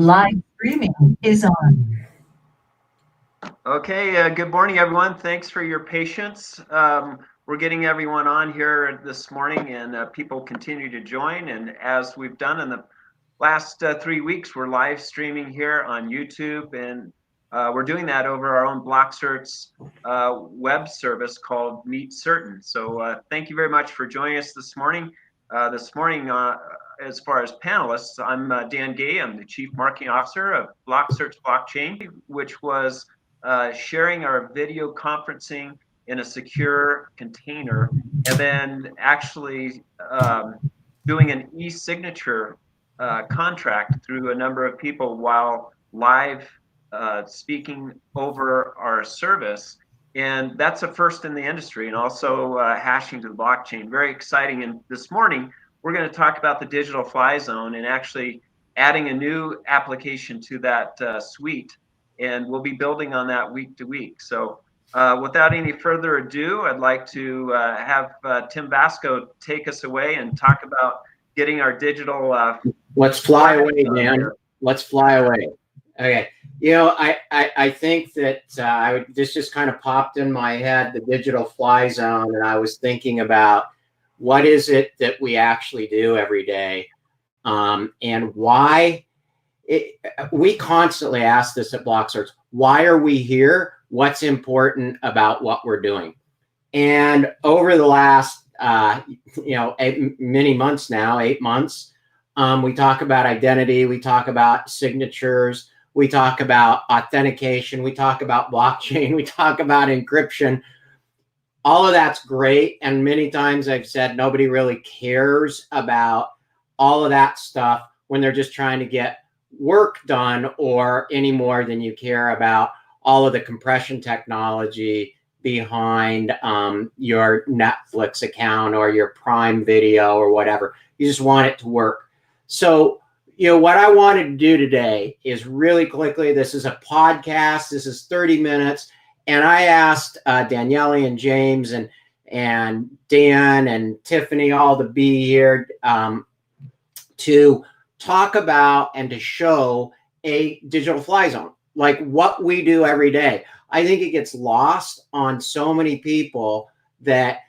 Live streaming is on. Okay, good morning, everyone. Thanks for your patience. We're getting everyone on here this morning, and people continue to join. And as we've done in the last 3 weeks, we're live streaming here on YouTube, and we're doing that over our own BlockCERT's web service called MeetCERTin. So thank you very much for joining us this morning. As far as panelists, I'm Dan Gay. I'm the Chief Marketing Officer of BlockCERT's Blockchain, which was sharing our video conferencing in a secure container, and then actually doing an e-signature contract through a number of people while live speaking over our service. And that's a first in the industry, and also hashing to the blockchain. Very exciting. And this morning, we're going to talk about the digital fly zone and actually adding a new application to that suite. And we'll be building on that week to week. So without any further ado, I'd like to have Tim Vasco take us away and talk about getting our digital. Let's fly away, man. Let's fly away. Okay. You know, I think that this just kind of popped in my head, the digital fly zone, and I was thinking about what is it that we actually do every day, and why. We constantly ask this at BlockCERT: why are we here? What's important about what we're doing? And over the last, many months now, 8 months, we talk about identity, we talk about signatures, we talk about authentication, we talk about blockchain, we talk about encryption. All of that's great. And many times I've said nobody really cares about all of that stuff when they're just trying to get work done, or any more than you care about all of the compression technology behind your Netflix account or your Prime Video or whatever. You just want it to work. So, what I wanted to do today is really quickly, this is a podcast, this is 30 minutes. And I asked Danielle and James and Dan and Tiffany all to be here to talk about and to show a digital fly zone, like what we do every day. I think it gets lost on so many people that,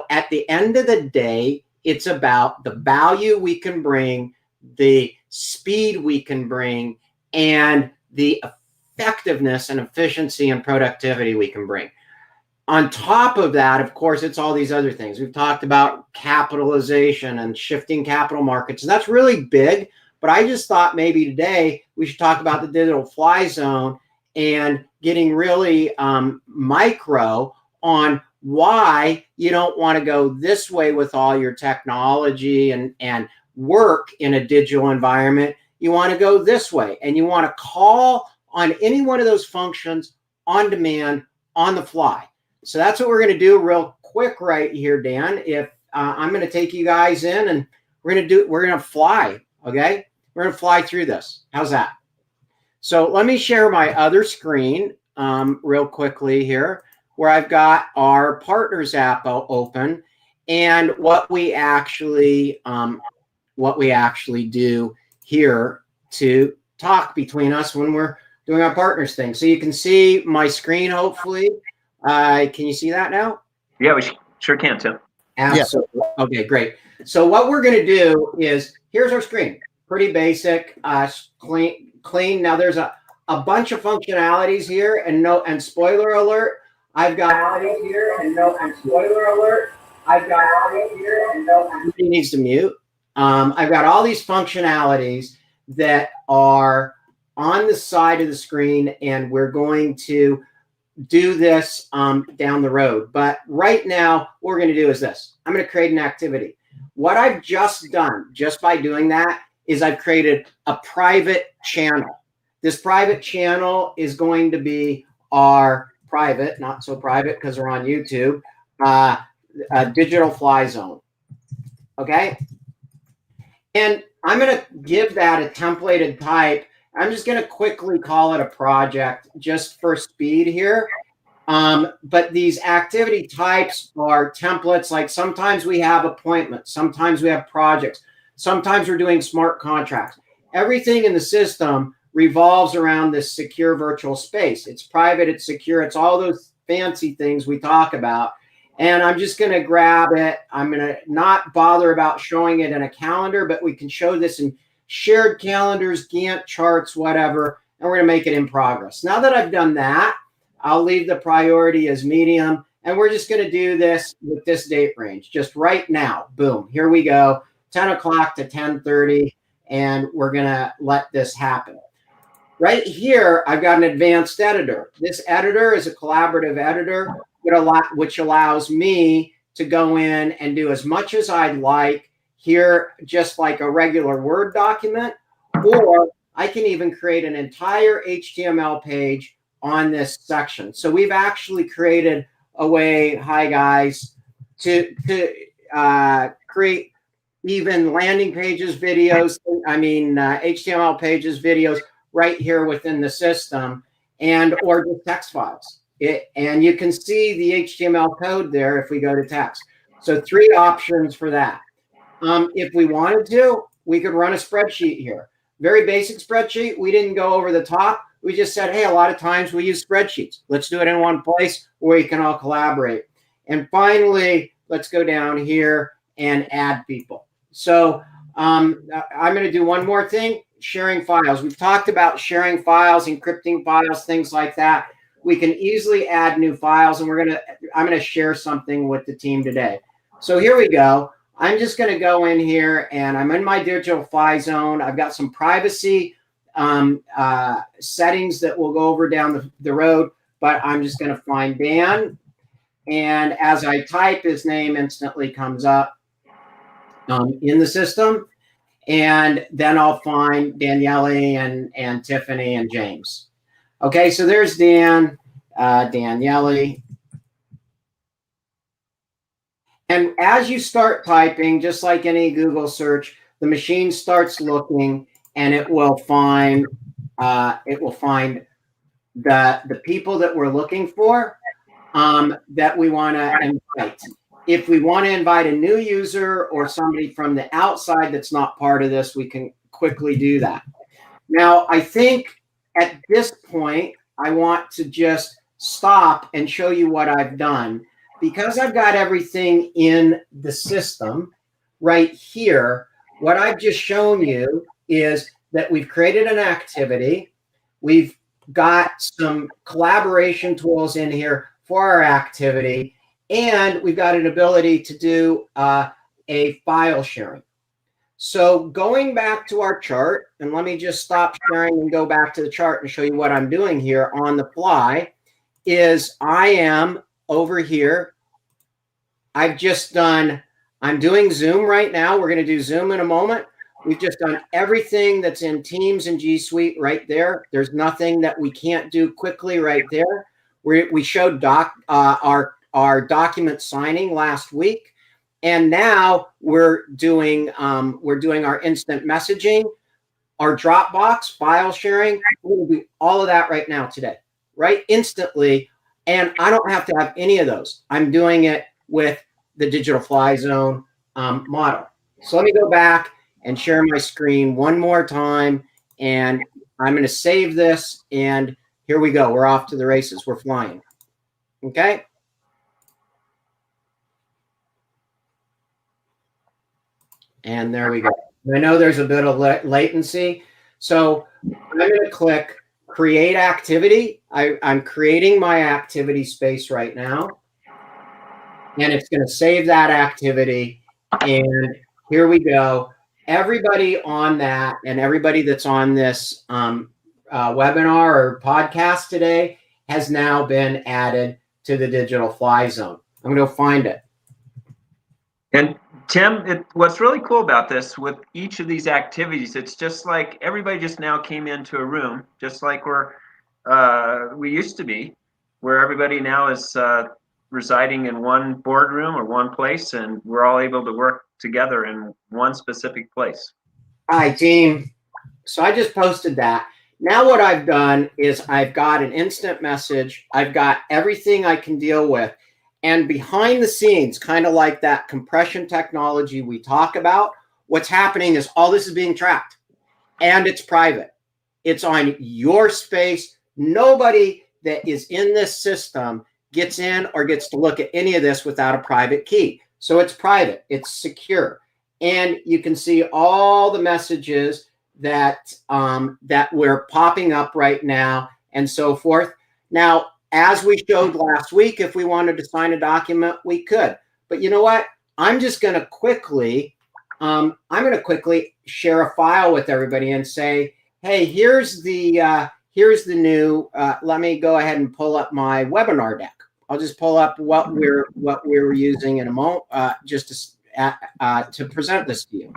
at the end of the day, it's about the value we can bring, the speed we can bring, and the effectiveness and efficiency and productivity we can bring. On top of that, of course, it's all these other things. We've talked about capitalization and shifting capital markets, and that's really big. But I just thought maybe today we should talk about the digital fly zone and getting really micro on why you don't want to go this way with all your technology and work in a digital environment. You want to go this way, and you want to call on any one of those functions on demand, on the fly. So that's what we're going to do real quick right here, Dan. If I'm going to take you guys in, and we're going to fly. Okay, we're going to fly through this. How's that? So let me share my other screen real quickly here, where I've got our partners app open, and what we actually do here to talk between us when we're doing our partners thing. So you can see my screen, hopefully. Can you see that now? Yeah, we sure can, Tim. Absolutely. Yeah. Okay, great. So what we're going to do is, here's our screen. Pretty basic, clean. Now there's a bunch of functionalities here, and spoiler alert, I've got here, and spoiler alert, I've got here, and everybody needs to mute. I've got all these functionalities that are on the side of the screen, and we're going to do this down the road. But right now, what we're going to do is this. I'm going to create an activity. What I've just done, just by doing that, is I've created a private channel. This private channel is going to be our private, not so private because we're on YouTube, digital fly zone. Okay? And I'm going to give that a templated type. I'm just going to quickly call it a project just for speed here. But these activity types are templates. Like sometimes we have appointments, sometimes we have projects, sometimes we're doing smart contracts. everything in the system revolves around this secure virtual space. It's private, it's secure, it's all those fancy things we talk about. And I'm just going to grab it. I'm going to not bother about showing it in a calendar, but we can show this in shared calendars, Gantt charts, whatever, and we're going to make it in progress. Now that I've done that, I'll leave the priority as medium, and we're just going to do this with this date range, just right now. Boom, here we go, 10 o'clock to 10:30, and we're going to let this happen. Right here, I've got an advanced editor. This editor is a collaborative editor, which allows me to go in and do as much as I'd like here, just like a regular Word document, or I can even create an entire HTML page on this section. So we've actually created a way, hi guys, to create even landing pages, videos, HTML pages, videos right here within the system, and or just text files. And you can see the HTML code there if we go to text. So 3 options for that. If we wanted to, we could run a spreadsheet here. Very basic spreadsheet. We didn't go over the top. We just said, hey, a lot of times we use spreadsheets. Let's do it in one place where we can all collaborate. And finally, let's go down here and add people. So I'm going to do one more thing, sharing files. We've talked about sharing files, encrypting files, things like that. We can easily add new files, and I'm going to share something with the team today. So here we go. I'm just going to go in here, and I'm in my digital fly zone. I've got some privacy settings that we'll go over down the road, but I'm just going to find Dan. And as I type, his name instantly comes up in the system. And then I'll find Daniele and Tiffany and James. Okay, so there's Dan, Daniele. And as you start typing, just like any Google search, the machine starts looking, and it will find the people that we're looking for that we want to invite. If we want to invite a new user or somebody from the outside that's not part of this, we can quickly do that. Now, I think at this point, I want to just stop and show you what I've done. Because I've got everything in the system right here, what I've just shown you is that we've created an activity. We've got some collaboration tools in here for our activity, and we've got an ability to do a file sharing. So going back to our chart, and let me just stop sharing and go back to the chart and show you what I'm doing here on the fly, is I am over here. I'm doing Zoom right now. We're going to do Zoom in a moment. We've just done everything that's in Teams and G Suite right there. There's nothing that we can't do quickly right there. We showed our document signing last week, and now we're doing our instant messaging, our Dropbox file sharing. We're going to do all of that right now today, right? Instantly. And I don't have to have any of those. I'm doing it with the Digital Fly Zone model. So let me go back and share my screen one more time. And I'm going to save this. And here we go. We're off to the races. We're flying. Okay. And there we go. I know there's a bit of latency. So I'm going to click Create Activity. I'm creating my activity space right now. And it's going to save that activity. And here we go. Everybody on that and everybody that's on this webinar or podcast today has now been added to the Digital Fly Zone. I'm going to find it. And Tim, what's really cool about this, with each of these activities, it's just like everybody just now came into a room, just like we used to be, where everybody now is residing in one boardroom or one place, and we're all able to work together in one specific place. Hi, team. So I just posted that. Now what I've done is I've got an instant message. I've got everything I can deal with. And behind the scenes, kind of like that compression technology we talk about, what's happening is all this is being tracked. and it's private. It's on your space. Nobody that is in this system gets in or gets to look at any of this without a private key. So it's private, it's secure. And you can see all the messages that that we're popping up right now and so forth. Now, as we showed last week, if we wanted to sign a document, we could. But you know what? I'm just going to quickly, share a file with everybody and say, hey, here's the new. Let me go ahead and pull up my webinar deck. I'll just pull up what we're using in a moment, just to present this to you.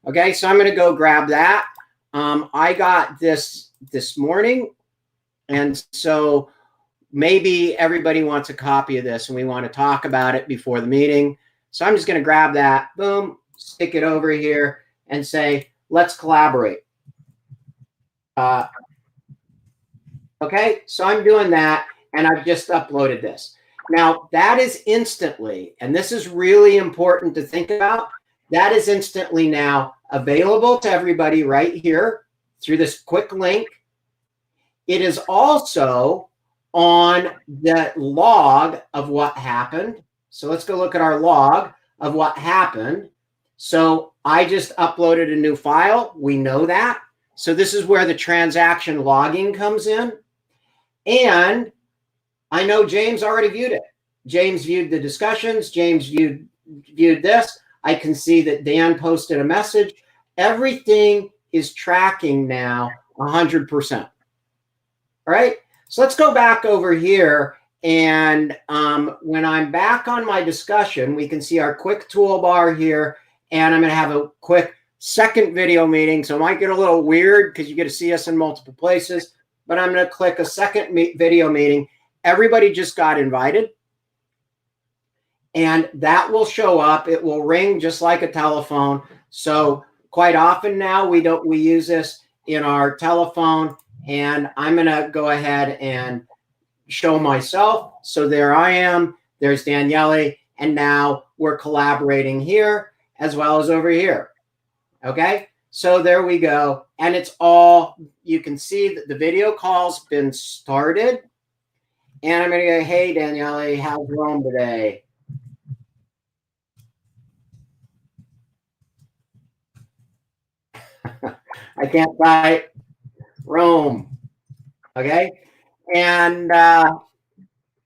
Okay, so I'm going to go grab that. I got this morning, and so maybe everybody wants a copy of this, and we want to talk about it before the meeting. So I'm just going to grab that, boom, stick it over here, and say, let's collaborate. Okay, so I'm doing that, and I've just uploaded this. Now, that is instantly, and this is really important to think about, that is instantly now available to everybody right here through this quick link. It is also on the log of what happened. So let's go look at our log of what happened. So I just uploaded a new file. We know that. So this is where the transaction logging comes in. And I know James already viewed it. James viewed the discussions. James viewed this. I can see that Dan posted a message. Everything is tracking now 100%. All right. So let's go back over here. And when I'm back on my discussion, we can see our quick toolbar here. And I'm going to have a quick second video meeting. So it might get a little weird because you get to see us in multiple places. But I'm going to click a second video meeting. Everybody just got invited. And that will show up. It will ring just like a telephone. So quite often now we use this in our telephone. And I'm going to go ahead and show myself. So there I am. There's Daniele. And now we're collaborating here as well as over here. Okay. So there we go. And it's all, you can see that the video call's been started. And I'm going to go, hey, Daniele, how's Rome today? I can't type Rome. Okay. And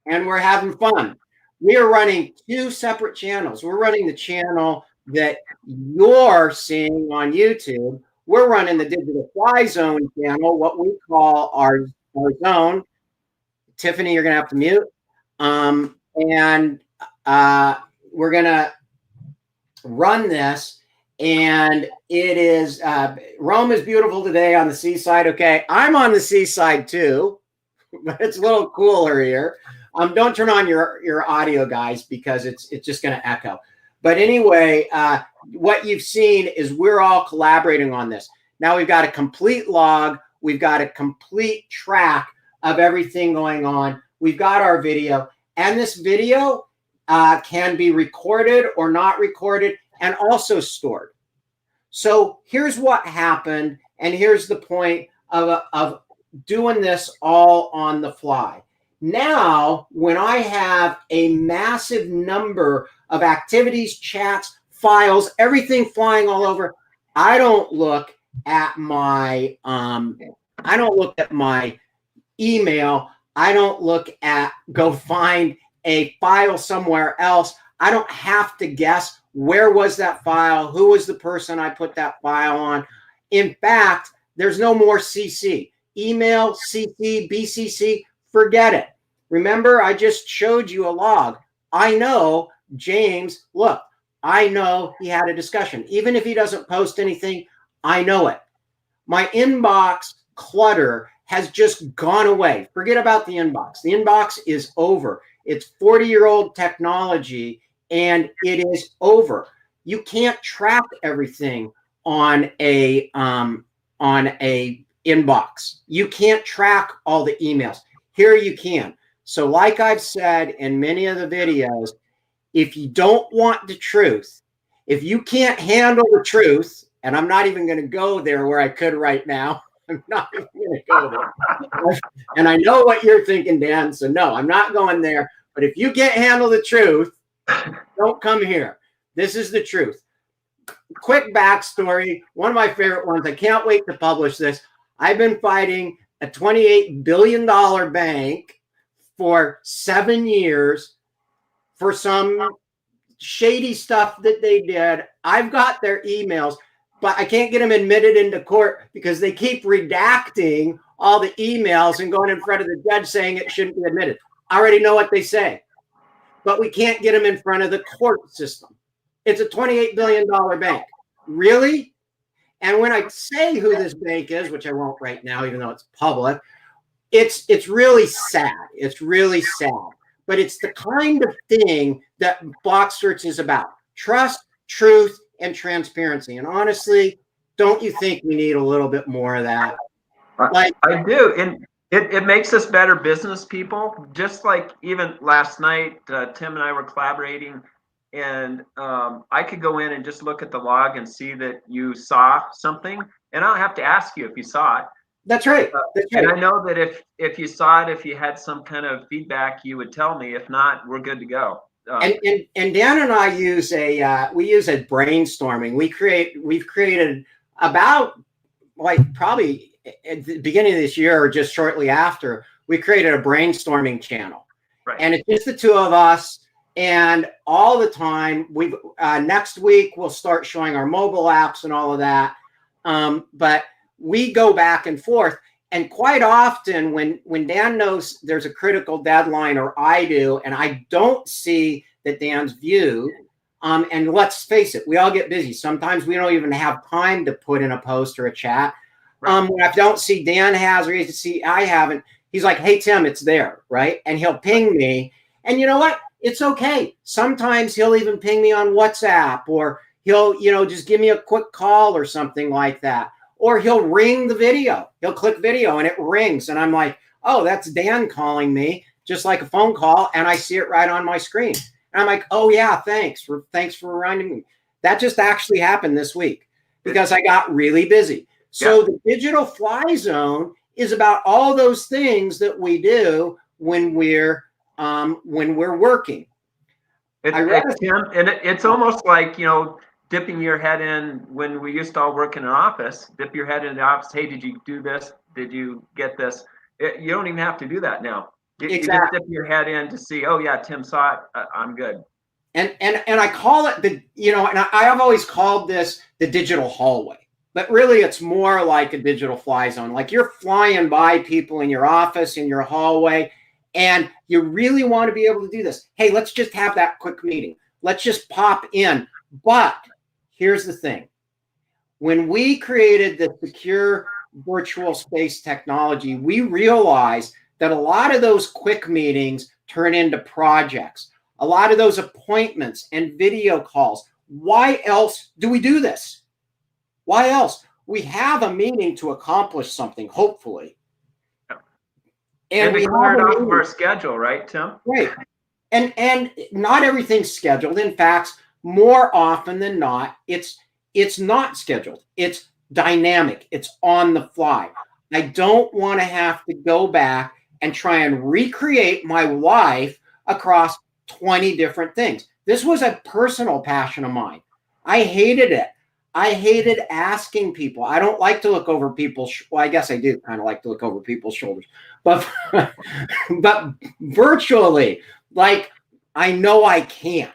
we're having fun. We are running two separate channels. We're running the channel that you're seeing on YouTube. We're running the Digital Fly Zone channel, what we call our zone. Tiffany, you're going to have to mute. We're going to run this. And it is, Rome is beautiful today on the seaside. Okay, I'm on the seaside too, but it's a little cooler here. Don't turn on your audio, guys, because it's just going to echo. But anyway, what you've seen is we're all collaborating on this. Now we've got a complete log. We've got a complete track of everything going on. We've got our video. And this video can be recorded or not recorded and also stored. So here's what happened. And here's the point of doing this all on the fly. Now, when I have a massive number of activities, chats, files, everything flying all over, I don't look at my email. I don't look at go find a file somewhere else. I don't have to guess where was that file, who was the person I put that file on. In fact, there's no more CC. Email, CC, BCC, forget it. Remember, I just showed you a log. I know James, look, I know he had a discussion. Even if he doesn't post anything, I know it. My inbox clutter has just gone away. Forget about the inbox. The inbox is over. It's 40-year-old technology, and it is over. You can't track everything on a inbox. You can't track all the emails. Here you can. So like I've said in many of the videos, if you don't want the truth, if you can't handle the truth, And I'm not even going to go there where I could right now. I'm not even going to go there. And I know what you're thinking, Dan. So no, I'm not going there. But if you can't handle the truth, don't come here. This is the truth. Quick backstory. One of my favorite ones. I can't wait to publish this. I've been fighting a $28 billion bank for 7 years for some shady stuff that they did. I've got their emails, but I can't get them admitted into court because they keep redacting all the emails and going in front of the judge saying it shouldn't be admitted. I already know what they say, but we can't get them in front of the court system. It's a $28 billion bank. Really? And when I say who this bank is, which I won't right now, even though it's public, it's really sad. It's really sad. But it's the kind of thing that MeetCERTin is about. Trust, truth, and transparency. And honestly, don't you think we need a little bit more of that? Like, I do. And it makes us better business people. Just like even last night, Tim and I were collaborating, and I could go in and just look at the log and see that you saw something, and I don't have to ask you if you saw it. That's right. That's right. And I know that if you saw it, if you had some kind of feedback, you would tell me. If not, we're good to go. And Dan and I use a brainstorming. We've created about, like, probably at the beginning of this year or just shortly after, we created a brainstorming channel. Right. And it's just the two of us. And all the time, next week we'll start showing our mobile apps and all of that. But we go back and forth. And quite often when Dan knows there's a critical deadline, or I do, and I don't see that Dan's view, and let's face it, we all get busy. Sometimes we don't even have time to put in a post or a chat. Right. When I don't see Dan has, or you see I haven't, he's like, hey, Tim, it's there, right? And he'll ping me. And you know what? It's okay. Sometimes he'll even ping me on WhatsApp, or he'll, just give me a quick call or something like that. Or he'll ring the video. He'll click video and it rings. And I'm like, oh, that's Dan calling me, just like a phone call. And I see it right on my screen. And I'm like, oh, yeah, thanks for reminding me. That just actually happened this week because I got really busy. So the digital fly zone is about all those things that we do when we're working. It's almost like, dipping your head in when we used to all work in an office, dip your head in the office. Hey, did you do this? Did you get this? You don't even have to do that now. You just dip your head in to see, oh yeah, Tim saw it. I'm good. And I call it and I have always called this the digital hallway, but really it's more like a digital fly zone. Like you're flying by people in your office, in your hallway, and you really want to be able to do this. Hey, let's just have that quick meeting. Let's just pop in. But here's the thing. When we created the secure virtual space technology, we realized that a lot of those quick meetings turn into projects. A lot of those appointments and video calls. Why else do we do this? Why else? We have a meeting to accomplish something, hopefully. And we clear it off of our schedule, right, Tim? Right. And not everything's scheduled. In fact, more often than not, it's not scheduled. It's dynamic. It's on the fly. I don't want to have to go back and try and recreate my life across 20 different things. This was a personal passion of mine. I hated it. I hated asking people. I don't like to look over people's, well, I guess I do kind of like to look over people's shoulders, but virtually, like I know I can't.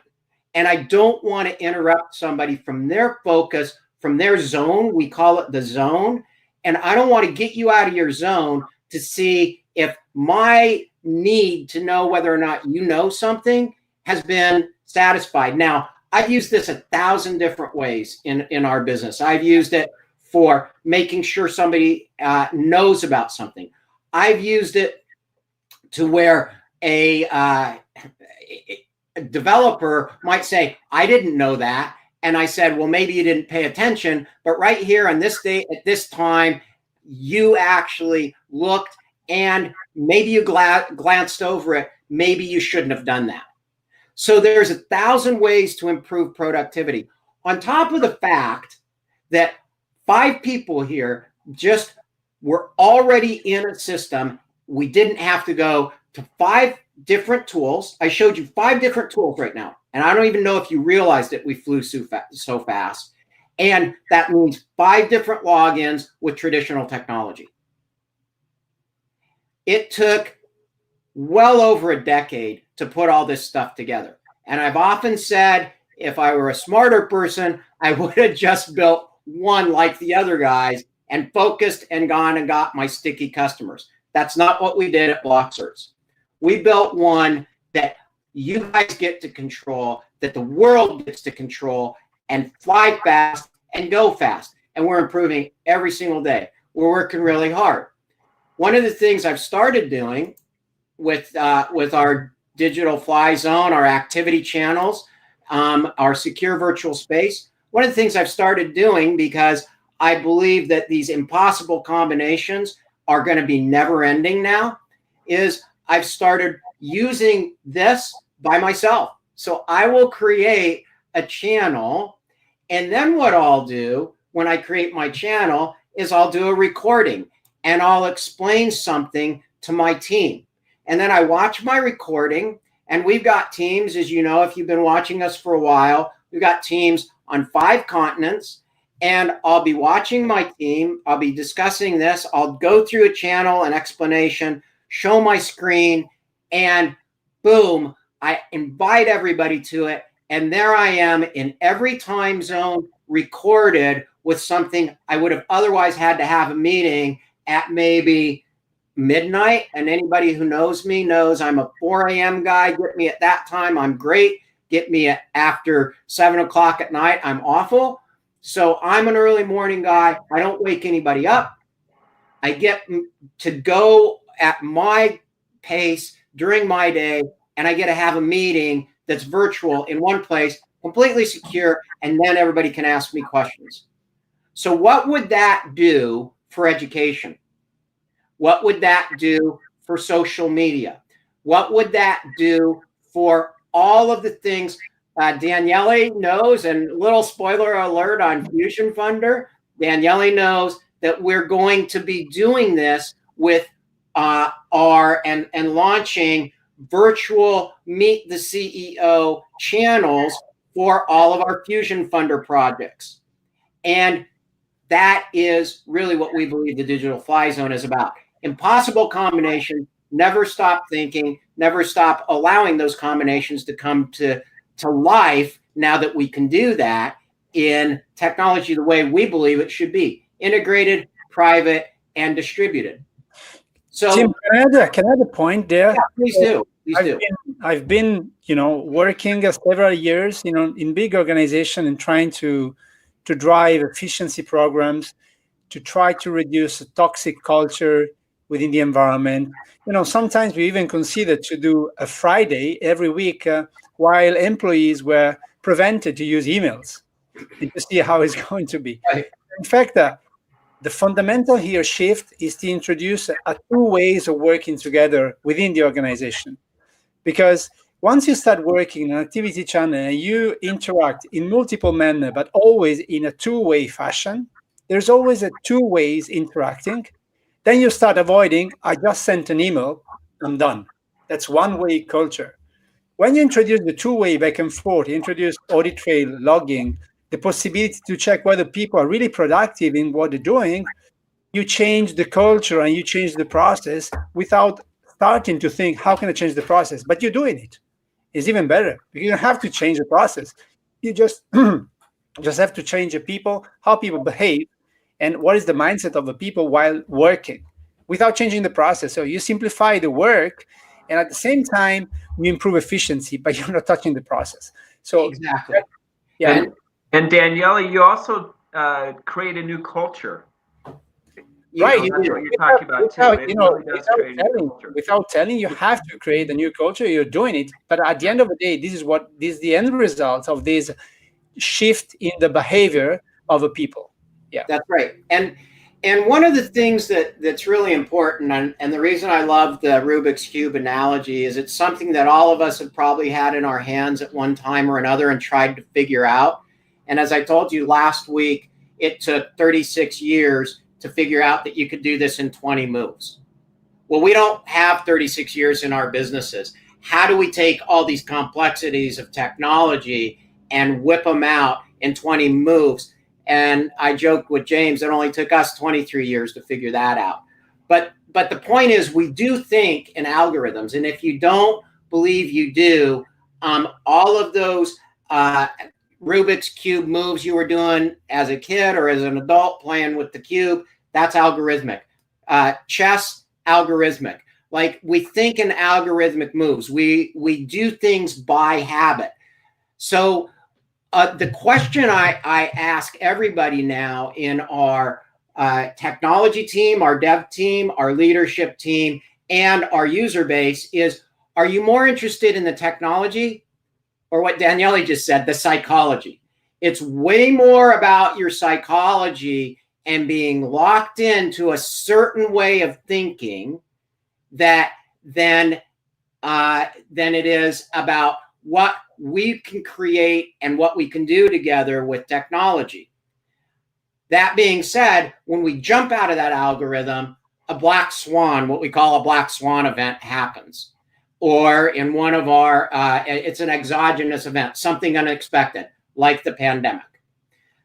And I don't want to interrupt somebody from their focus, from their zone. We call it the zone. And I don't want to get you out of your zone to see if my need to know whether or not you know something has been satisfied. Now, I've used this 1,000 different ways in our business. I've used it for making sure somebody knows about something. I've used it to where a developer might say, I didn't know that. And I said, well, maybe you didn't pay attention, but right here on this date at this time, you actually looked and maybe you glanced over it. Maybe you shouldn't have done that. So there's 1,000 ways to improve productivity. On top of the fact that 5 people here just were already in a system. We didn't have to go to 5 different tools. I showed you 5 different tools right now. And I don't even know if you realized it. We flew so fast. And that means 5 different logins with traditional technology. It took well over a decade to put all this stuff together. And I've often said, if I were a smarter person, I would have just built one like the other guys and focused and gone and got my sticky customers. That's not what we did at MeetCERTin. We built one that you guys get to control, that the world gets to control, and fly fast and go fast. And we're improving every single day. We're working really hard. One of the things I've started doing with our digital fly zone, our activity channels, our secure virtual space, one of the things I've started doing, because I believe that these impossible combinations are going to be never ending now, is I've started using this by myself. So I will create a channel, and then what I'll do when I create my channel is I'll do a recording and I'll explain something to my team. And then I watch my recording, and we've got teams, as you know, if you've been watching us for a while, we've got teams on 5 continents, and I'll be watching my team. I'll be discussing this. I'll go through a channel, an explanation, show my screen, and boom, I invite everybody to it. And there I am in every time zone, recorded with something I would have otherwise had to have a meeting at maybe midnight. And anybody who knows me knows I'm a 4 a.m. guy. Get me at that time, I'm great. Get me at after 7 o'clock at night, I'm awful. So I'm an early morning guy. I don't wake anybody up. I get to go at my pace during my day, and I get to have a meeting that's virtual in one place, completely secure, and then everybody can ask me questions. So what would that do for education? What would that do for social media? What would that do for all of the things Daniele knows? And little spoiler alert on Fusion Funder, Daniele knows that we're going to be doing this with and launching virtual Meet the CEO channels for all of our Fusion Funder projects. And that is really what we believe the Digital Fly Zone is about. Impossible combination. Never stop thinking. Never stop allowing those combinations to come to life now that we can do that in technology the way we believe it should be. Integrated, private, and distributed. So, Tim, can I add a point there? Yeah, please do. I've been, working several years, in big organization and trying to drive efficiency programs, to try to reduce a toxic culture within the environment. Sometimes we even consider to do a Friday every week while employees were prevented to use emails, and to see how it's going to be. Right. In fact, the fundamental here shift is to introduce 2 ways of working together within the organization. Because once you start working in an activity channel and you interact in multiple manners, but always in a 2-way fashion, there's always a 2 ways interacting. Then you start avoiding, I just sent an email, I'm done. That's 1-way culture. When you introduce the 2-way back and forth, you introduce audit trail, logging, the possibility to check whether people are really productive in what they're doing, you change the culture and you change the process without starting to think, how can I change the process? But you're doing it. It's even better. You don't have to change the process. You just have to change the people, how people behave, and what is the mindset of the people while working without changing the process. So you simplify the work, and at the same time, you improve efficiency, but you're not touching the process. So exactly. Yeah. And Daniele, you also create a new culture. Right, that's what you're talking about too. Without telling, you have to create a new culture. You're doing it, but at the end of the day, this is the end result of this shift in the behavior of the people. Yeah, that's right. And one of the things that's really important, and the reason I love the Rubik's Cube analogy, is it's something that all of us have probably had in our hands at one time or another and tried to figure out. And as I told you last week, it took 36 years to figure out that you could do this in 20 moves. Well, we don't have 36 years in our businesses. How do we take all these complexities of technology and whip them out in 20 moves? And I joked with James, it only took us 23 years to figure that out. But the point is, we do think in algorithms. And if you don't believe you do, all of those Rubik's Cube moves you were doing as a kid or as an adult playing with the cube, that's algorithmic. Chess, algorithmic. Like, we think in algorithmic moves. We do things by habit. So the question I ask everybody now in our technology team, our dev team, our leadership team, and our user base is, are you more interested in the technology or what Daniele just said, the psychology? It's way more about your psychology and being locked into a certain way of thinking than it is about what we can create and what we can do together with technology. That being said, when we jump out of that algorithm, a black swan, what we call a black swan event, happens. Or in one of our, it's an exogenous event, something unexpected, like the pandemic.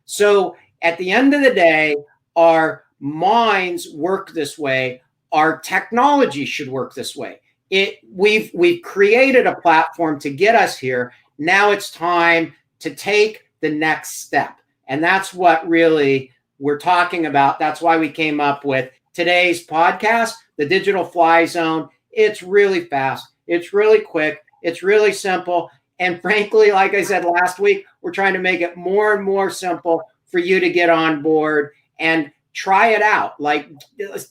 So at the end of the day, our minds work this way. Our technology should work this way. We've created a platform to get us here. Now it's time to take the next step. And that's what really we're talking about. That's why we came up with today's podcast, the Digital Fly Zone. It's really fast. It's really quick. It's really simple. And frankly, like I said last week, we're trying to make it more and more simple for you to get on board and try it out. Like,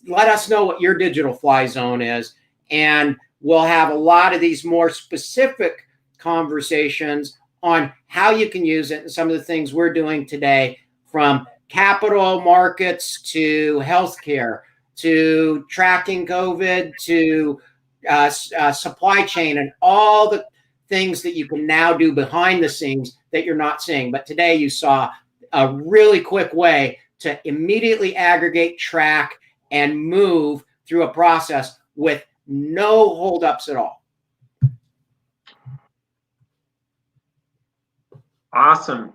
let us know what your digital fly zone is. And we'll have a lot of these more specific conversations on how you can use it and some of the things we're doing today, from capital markets to healthcare, to tracking COVID, to supply chain, and all the things that you can now do behind the scenes that you're not seeing. But today you saw a really quick way to immediately aggregate, track, and move through a process with no holdups at all. Awesome.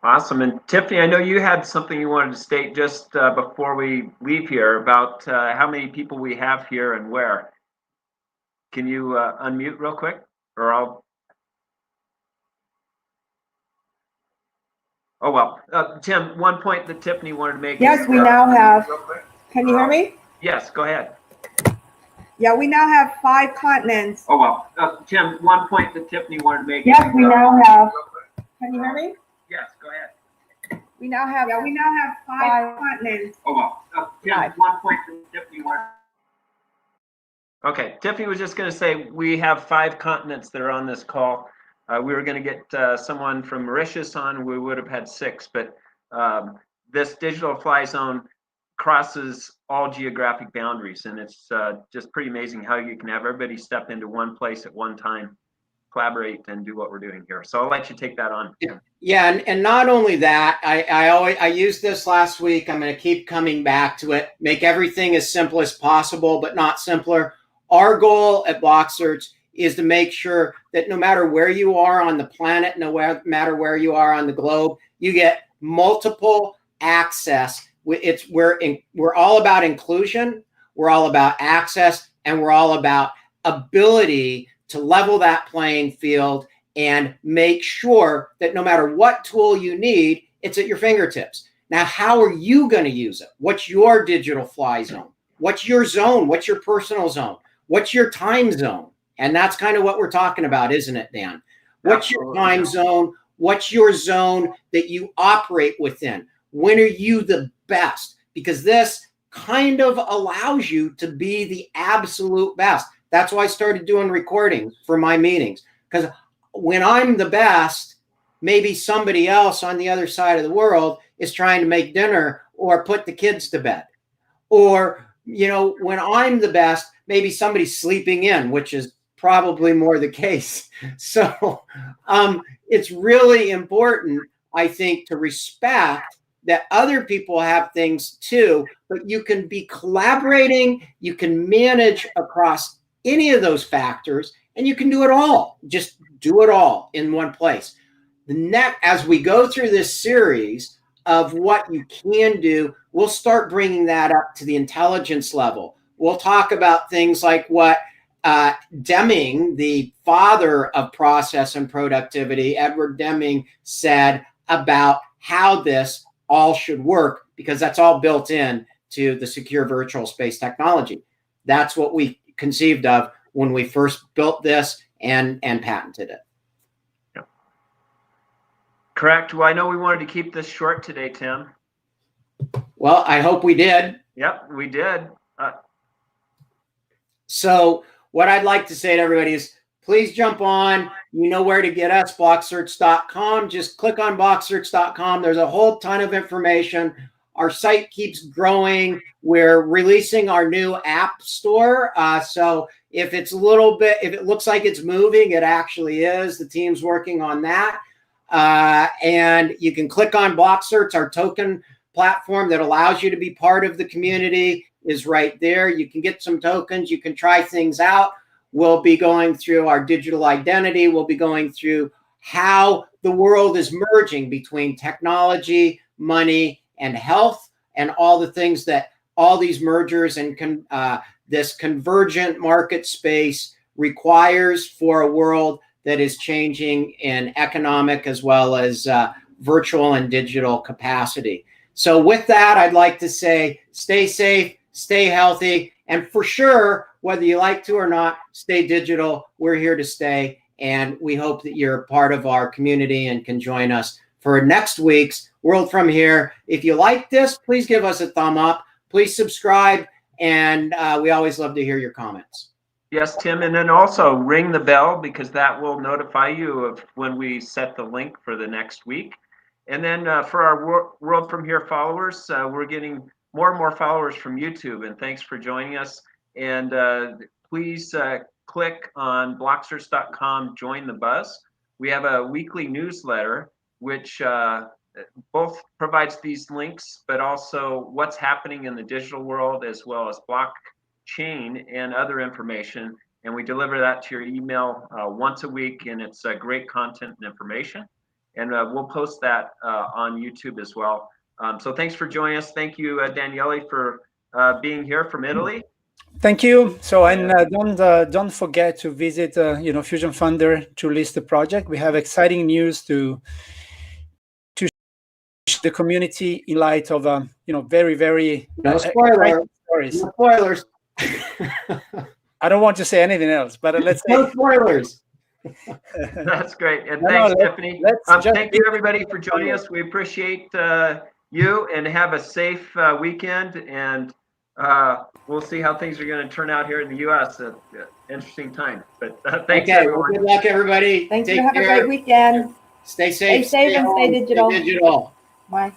Awesome. And Tiffany, I know you had something you wanted to state just before we leave here about how many people we have here and where. Can you unmute real quick? Or I'll... Oh, well. Tim, one point that Tiffany wanted to make. Yes, we now have, can you hear me? Yes, go ahead. Yeah, we now have 5 continents. Oh, well. Tim, one point that Tiffany wanted to make. Yes, we now have, can you hear me? Yes, go ahead. We now have 5 continents. Oh, well. Tim, one point that Tiffany wanted. Okay, Tiffany was just going to say we have 5 continents that are on this call. We were going to get someone from Mauritius on. We would have had 6, but this digital fly zone crosses all geographic boundaries, and it's just pretty amazing how you can have everybody step into one place at one time, collaborate, and do what we're doing here. So I'll let you take that on. Yeah, and not only that, I used this last week. I'm going to keep coming back to it. Make everything as simple as possible, but not simpler. Our goal at BlockCERTs is to make sure that no matter where you are on the planet, no matter where you are on the globe, you get multiple access. We're all about inclusion, we're all about access, and we're all about ability to level that playing field and make sure that no matter what tool you need, it's at your fingertips. Now, how are you going to use it? What's your digital fly zone? What's your zone? What's your personal zone? What's your time zone? And that's kind of what we're talking about, isn't it, Dan? What's your time zone? What's your zone that you operate within? When are you the best? Because this kind of allows you to be the absolute best. That's why I started doing recordings for my meetings. Because when I'm the best, maybe somebody else on the other side of the world is trying to make dinner or put the kids to bed. Or, you know, when I'm the best, maybe somebody's sleeping in, which is probably more the case. So it's really important, I think, to respect that other people have things too, but you can be collaborating, you can manage across any of those factors, and you can do it all. Just do it all in one place. As we go through this series of what you can do, we'll start bringing that up to the intelligence level. We'll talk about things like what Deming, the father of process and productivity, Edward Deming, said about how this all should work, because that's all built in to the secure virtual space technology. That's what we conceived of when we first built this and patented it. Yep. Correct. Well, I know we wanted to keep this short today, Tim. Well, I hope we did. Yep, we did. So what I'd like to say to everybody is, please jump on. You know where to get us, blocksearch.com. Just click on blocksearch.com. There's a whole ton of information. Our site keeps growing. We're releasing our new app store. So if it's a little bit, if it looks like it's moving, it actually is. The team's working on that. And you can click on BlockSearch, our token platform that allows you to be part of the community is right there. You can get some tokens. You can try things out. We'll be going through our digital identity. We'll be going through how the world is merging between technology, money, and health, and all the things that all these mergers and this convergent market space requires for a world that is changing in economic as well as virtual and digital capacity. So with that, I'd like to say, stay safe, stay healthy, and for sure, whether you like to or not, stay digital. We're here to stay, and we hope that you're part of our community and can join us for next week's World From Here. If you like this, please give us a thumb up. Please subscribe, and we always love to hear your comments. Yes, Tim, and then also ring the bell, because that will notify you of when we set the link for the next week. And then for our World From Here followers, we're getting more and more followers from YouTube, and thanks for joining us. And please click on blocksearch.com, join the buzz. We have a weekly newsletter, which both provides these links, but also what's happening in the digital world, as well as blockchain and other information. And we deliver that to your email once a week, and it's great content and information. And we'll post that on YouTube as well. So thanks for joining us. Thank you, Daniele, for being here from Italy. Thank you. So, and don't forget to visit, Fusion Funder to list the project. We have exciting news to the community in light of, very, very No spoiler. stories. No spoilers. I don't want to say anything else, but let's say no spoilers. That's great. And thanks, Tiffany. Thank you, everybody, for joining us. We appreciate you, and have a safe weekend. And we'll see how things are going to turn out here in the U.S. Interesting time. But thanks, everyone. Well, good luck, everybody. Thanks. Take Have care. a great weekend. Stay safe. Stay safe and home, stay digital. Stay digital. Bye.